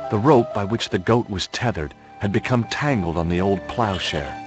The rope by which the goat was tethered had become tangled on the old plowshare.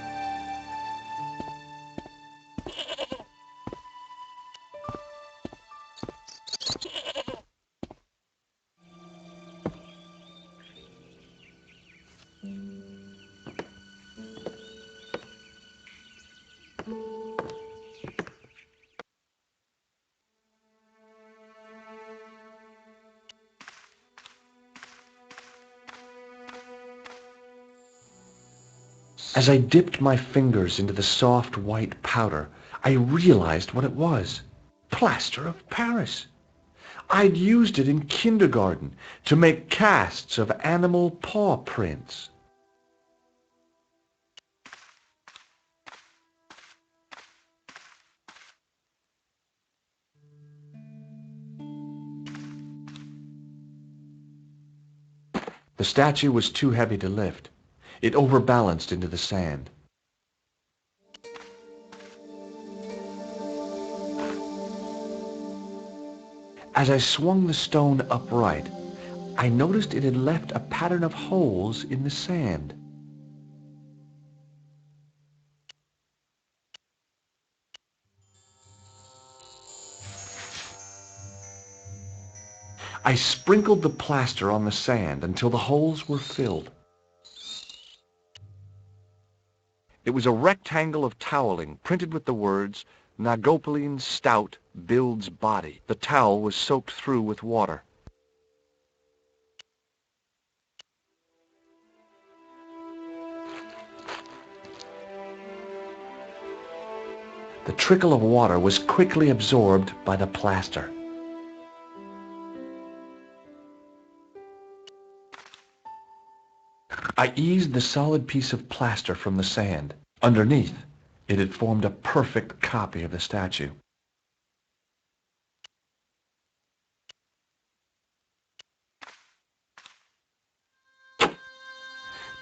As I dipped my fingers into the soft white powder, I realized what it was. Plaster of Paris. I'd used it in kindergarten to make casts of animal paw prints. The statue was too heavy to lift. It overbalanced into the sand. As I swung the stone upright, I noticed it had left a pattern of holes in the sand. I sprinkled the plaster on the sand until the holes were filled. It was a rectangle of toweling printed with the words, "Nagopaline stout builds body." The towel was soaked through with water. The trickle of water was quickly absorbed by the plaster. I eased the solid piece of plaster from the sand. Underneath, it had formed a perfect copy of the statue.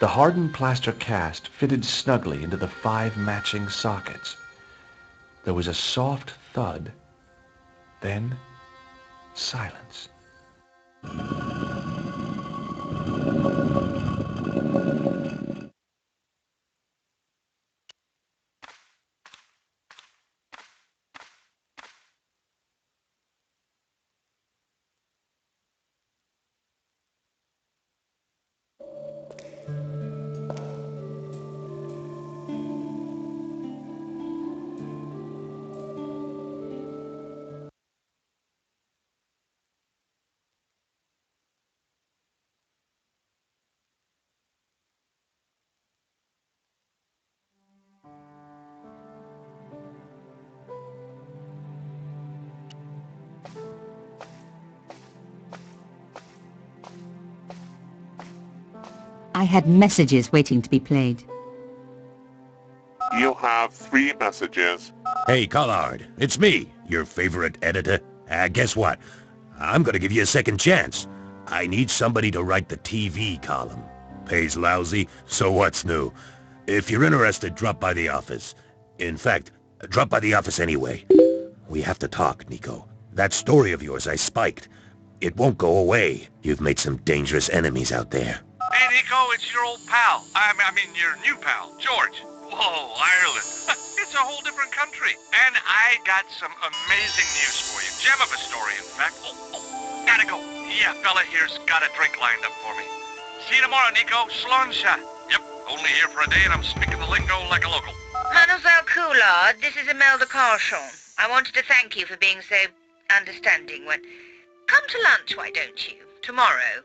The hardened plaster cast fitted snugly into the 5 matching sockets. There was a soft thud, then silence. I had messages waiting to be played. You have 3 messages. Hey, Collard, it's me, your favorite editor. Guess what? I'm gonna give you a second chance. I need somebody to write the TV column. Pays lousy, so what's new? If you're interested, drop by the office. In fact, drop by the office anyway. We have to talk, Nico. That story of yours I spiked. It won't go away. You've made some dangerous enemies out there. Hey, Nico, it's your old pal. I mean, your new pal, George. Whoa, Ireland. It's a whole different country. And I got some amazing news for you. Gem of a story, in fact. Oh, gotta go. Yeah, fella here's got a drink lined up for me. See you tomorrow, Nico. Slàinte. Yep, only here for a day and I'm speaking the lingo like a local. Mademoiselle Coulard, this is Imelda Carchon. I wanted to thank you for being so understanding when... Come to lunch, why don't you? Tomorrow.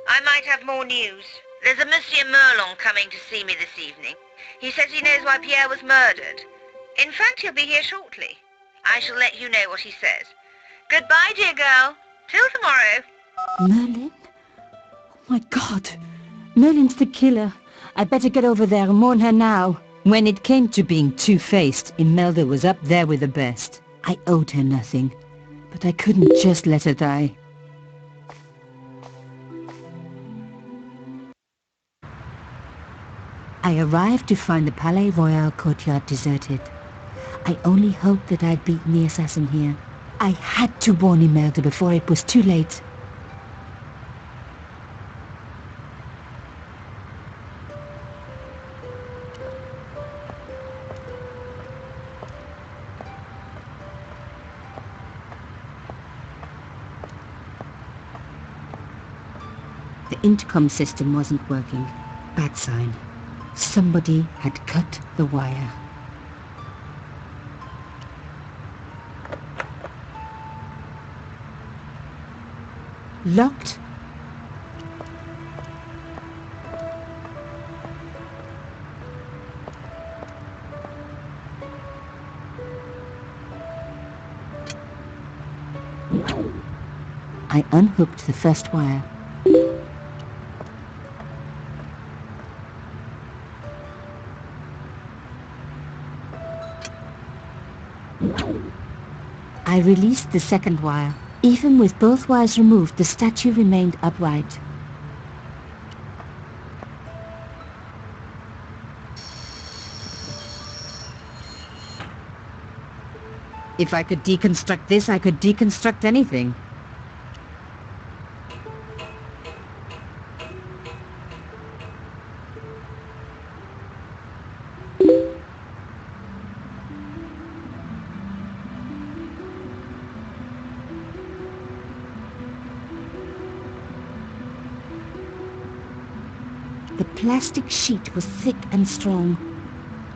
I might have more news. There's a Monsieur Merlon coming to see me this evening. He says he knows why Pierre was murdered. In fact, he'll be here shortly. I shall let you know what he says. Goodbye, dear girl. Till tomorrow. Merlin? Oh my God. Merlin's the killer. I better get over there and warn her now. When it came to being two-faced, Imelda was up there with the best. I owed her nothing, but I couldn't just let her die. I arrived to find the Palais Royal courtyard deserted. I only hoped that I'd beaten the assassin here. I had to warn Imelda before it was too late. The intercom system wasn't working. Bad sign. Somebody had cut the wire. Locked? I unhooked the first wire. I released the second wire. Even with both wires removed, the statue remained upright. If I could deconstruct this, I could deconstruct anything. The plastic sheet was thick and strong.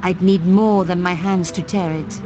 I'd need more than my hands to tear it.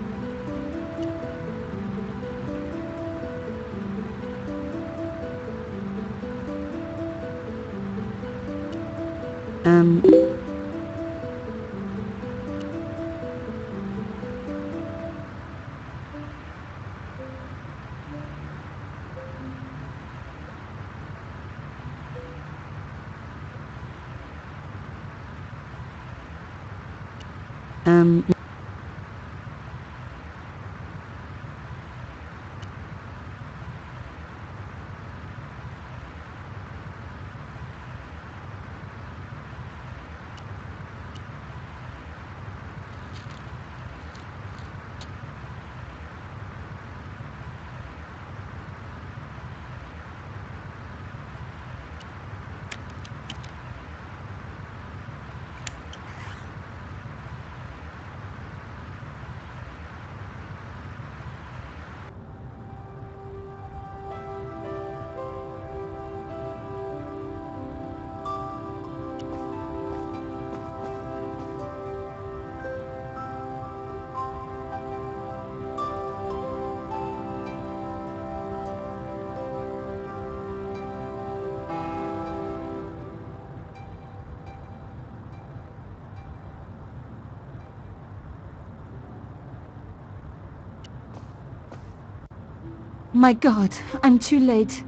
My God, I'm too late.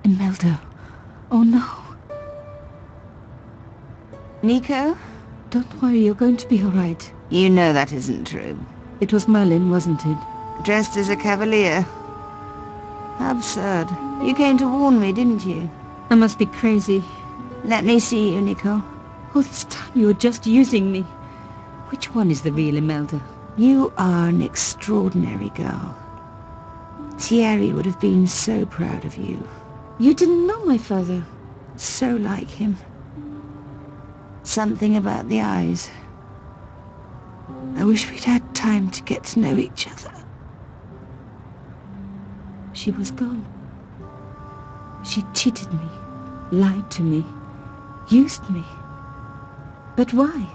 Imelda. Oh no. Nico? Don't worry, you're going to be all right. You know that isn't true. It was Merlin, wasn't it? Dressed as a cavalier. How absurd. You came to warn me, didn't you? I must be crazy. Let me see you, Nico. All this time you were just using me. Which one is the real Imelda? You are an extraordinary girl. Thierry would have been so proud of you. You didn't know my father. So like him. Something about the eyes. I wish we'd had time to get to know each other. She was gone. She cheated me, lied to me, used me. But why?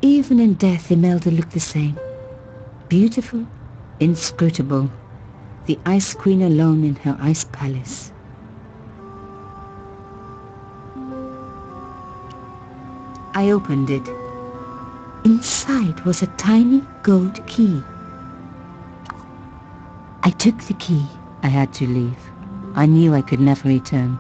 Even in death, Imelda looked the same. Beautiful, inscrutable, the Ice Queen alone in her ice palace. I opened it. Inside was a tiny gold key. I took the key. I had to leave. I knew I could never return.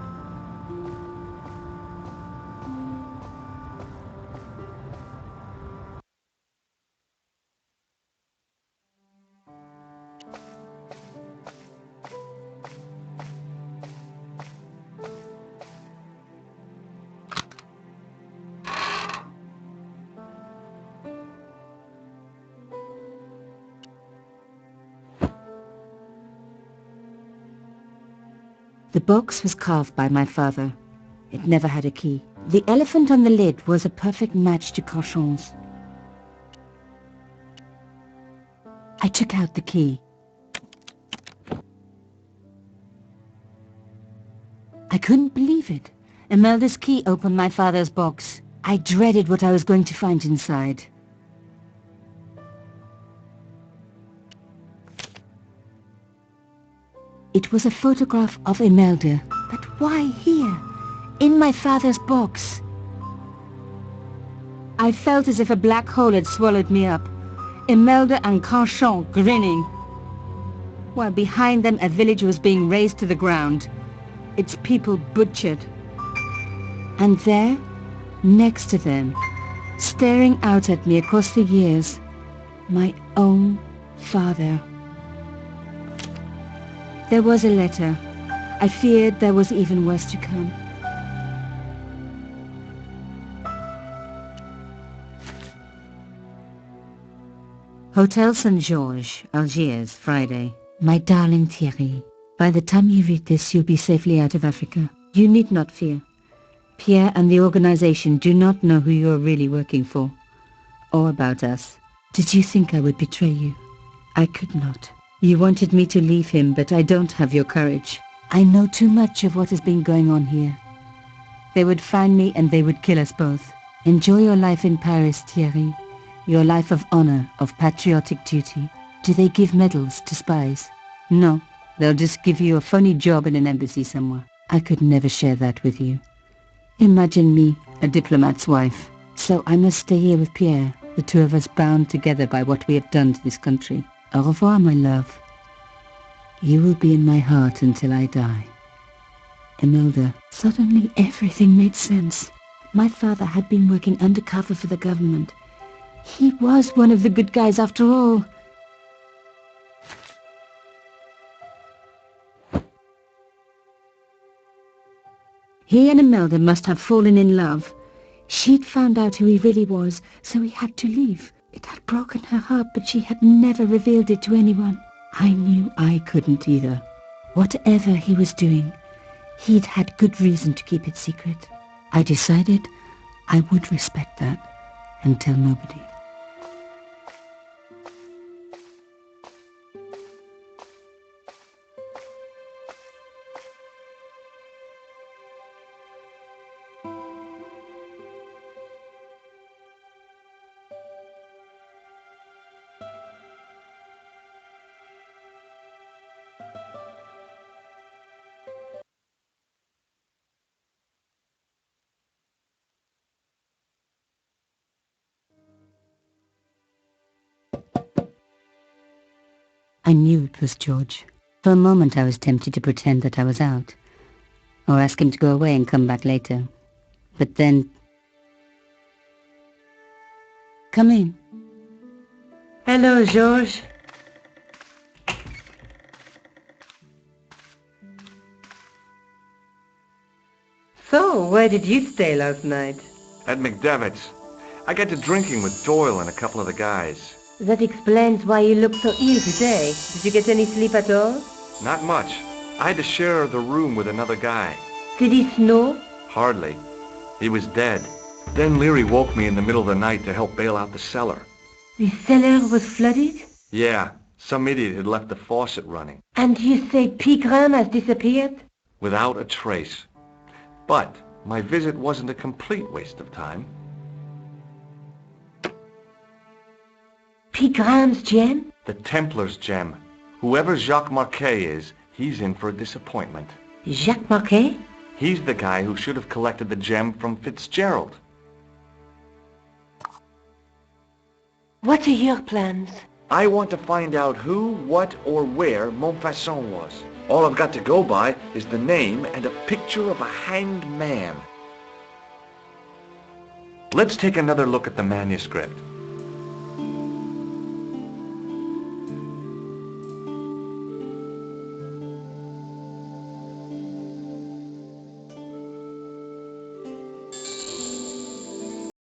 The box was carved by my father. It never had a key. The elephant on the lid was a perfect match to Cochon's. I took out the key. I couldn't believe it. Imelda's key opened my father's box. I dreaded what I was going to find inside. It was a photograph of Imelda. But why here? In my father's box? I felt as if a black hole had swallowed me up. Imelda and Carchon grinning, while behind them a village was being razed to the ground, its people butchered. And there, next to them, staring out at me across the years, my own father. There was a letter. I feared there was even worse to come. Hotel St. George, Algiers, Friday. My darling Thierry, by the time you read this, you'll be safely out of Africa. You need not fear. Pierre and the organization do not know who you are really working for, or about us. Did you think I would betray you? I could not. You wanted me to leave him, but I don't have your courage. I know too much of what has been going on here. They would find me and they would kill us both. Enjoy your life in Paris, Thierry. Your life of honor, of patriotic duty. Do they give medals to spies? No, they'll just give you a funny job in an embassy somewhere. I could never share that with you. Imagine me, a diplomat's wife. So I must stay here with Pierre, the two of us bound together by what we have done to this country. Au revoir, my love. You will be in my heart until I die. Imelda, suddenly everything made sense. My father had been working undercover for the government. He was one of the good guys after all. He and Imelda must have fallen in love. She'd found out who he really was, so he had to leave. It had broken her heart, but she had never revealed it to anyone. I knew I couldn't either. Whatever he was doing, he'd had good reason to keep it secret. I decided I would respect that and tell nobody. I knew it was George. For a moment I was tempted to pretend that I was out, or ask him to go away and come back later. But then... Come in. Hello, George. So, where did you stay last night? At McDevitt's. I got to drinking with Doyle and a couple of the guys. That explains why you look so ill today. Did you get any sleep at all? Not much. I had to share the room with another guy. Did it snow? Hardly. He was dead. Then Leary woke me in the middle of the night to help bail out the cellar. The cellar was flooded? Yeah, some idiot had left the faucet running. And you say Pigram has disappeared? Without a trace. But my visit wasn't a complete waste of time. Pigram's gem? The Templars' gem. Whoever Jacques Marquet is, he's in for a disappointment. Jacques Marquet? He's the guy who should have collected the gem from Fitzgerald. What are your plans? I want to find out who, what, or where Montfaucon was. All I've got to go by is the name and a picture of a hanged man. Let's take another look at the manuscript.